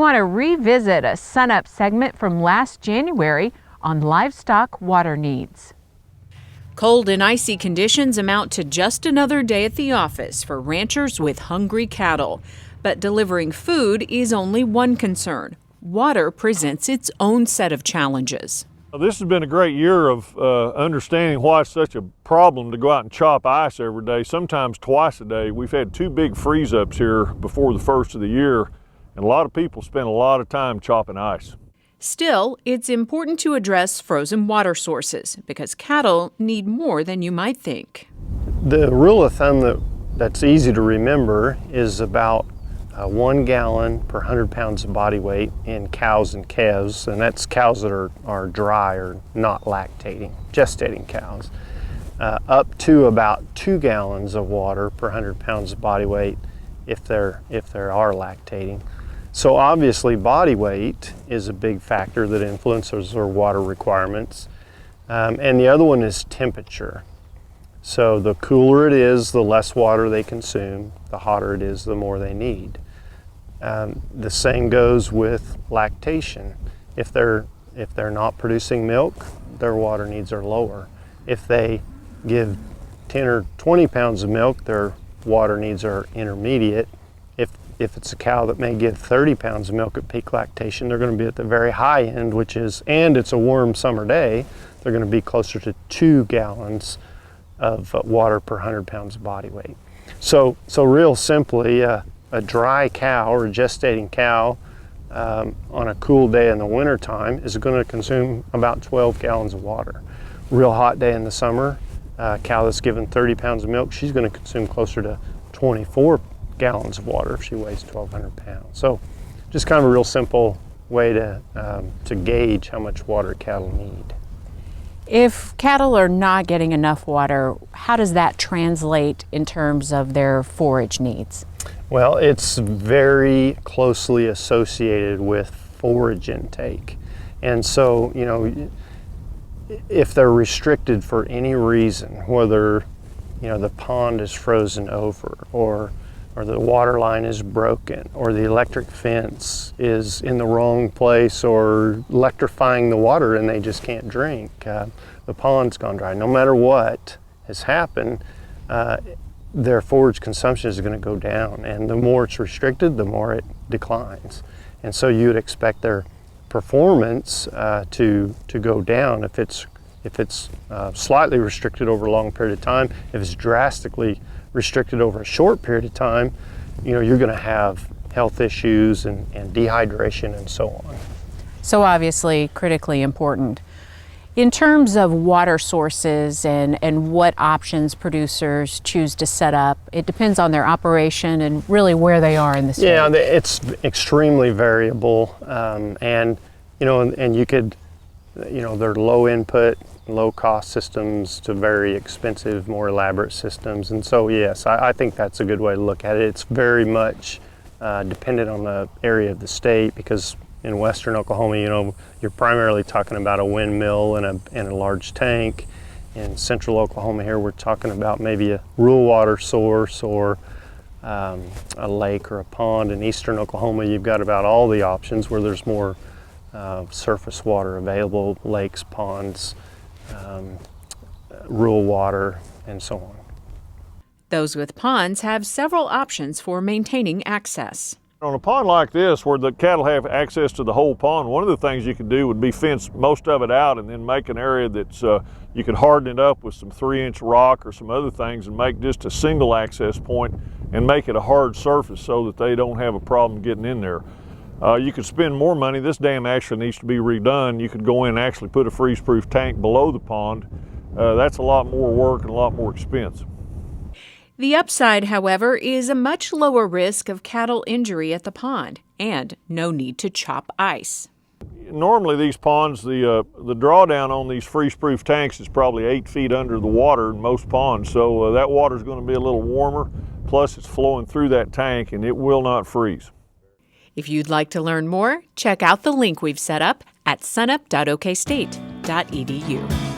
want to revisit a SUNUP segment from last January on livestock water needs. Cold and icy conditions amount to just another day at the office for ranchers with hungry cattle. But delivering food is only one concern. Water presents its own set of challenges. This has been a great year of understanding why it's such a problem to go out and chop ice every day, sometimes twice a day. We've had 2 big freeze-ups here before the first of the year, and a lot of people spend a lot of time chopping ice. Still, it's important to address frozen water sources because cattle need more than you might think. The rule of thumb that's easy to remember is about 1 gallon per 100 pounds of body weight in cows and calves, and that's cows that are dry or not lactating, gestating cows, up to about 2 gallons of water per 100 pounds of body weight if they are lactating. So obviously body weight is a big factor that influences their water requirements, and the other one is temperature. So the cooler it is, the less water they consume. The hotter it is, the more they need. The same goes with lactation. If they're not producing milk, their water needs are lower. If they give 10 or 20 pounds of milk, their water needs are intermediate. If it's a cow that may give 30 pounds of milk at peak lactation, they're going to be at the very high end, and it's a warm summer day, they're going to be closer to 2 gallons of water per 100 pounds of body weight. So real simply, a dry cow or a gestating cow on a cool day in the wintertime is going to consume about 12 gallons of water. Real hot day in the summer, a cow that's given 30 pounds of milk, she's going to consume closer to 24 gallons of water if she weighs 1,200 pounds. So just kind of a real simple way to gauge how much water cattle need. If cattle are not getting enough water, how does that translate in terms of their forage needs? Well, it's very closely associated with forage intake. And so, if they're restricted for any reason, whether, the pond is frozen over or the water line is broken or the electric fence is in the wrong place or electrifying the water and they just can't drink, the pond's gone dry. No matter what has happened, their forage consumption is going to go down, and the more it's restricted, the more it declines. And so you would expect their performance to go down if it's slightly restricted over a long period of time. If it's drastically restricted over a short period of time, you're going to have health issues and dehydration and so on. So obviously critically important. In terms of water sources and what options producers choose to set up, it depends on their operation and really where they are in the state. Yeah, it's extremely variable, and you could, they're low input, low cost systems to very expensive, more elaborate systems. And so yes, I think that's a good way to look at it. It's very much dependent on the area of the state, because in western Oklahoma, you're primarily talking about a windmill and a large tank. In central Oklahoma here, we're talking about maybe a rural water source or a lake or a pond. In eastern Oklahoma, you've got about all the options where there's more surface water available, lakes, ponds, rural water, and so on. Those with ponds have several options for maintaining access. On a pond like this, where the cattle have access to the whole pond, one of the things you could do would be fence most of it out and then make an area that's, you could harden it up with some 3-inch rock or some other things and make just a single access point and make it a hard surface so that they don't have a problem getting in there. You could spend more money. This dam actually needs to be redone. You could go in and actually put a freeze-proof tank below the pond. That's a lot more work and a lot more expense. The upside, however, is a much lower risk of cattle injury at the pond and no need to chop ice. Normally these ponds, the drawdown on these freeze-proof tanks is probably 8 feet under the water in most ponds, so that water is going to be a little warmer, plus it's flowing through that tank and it will not freeze. If you'd like to learn more, check out the link we've set up at sunup.okstate.edu.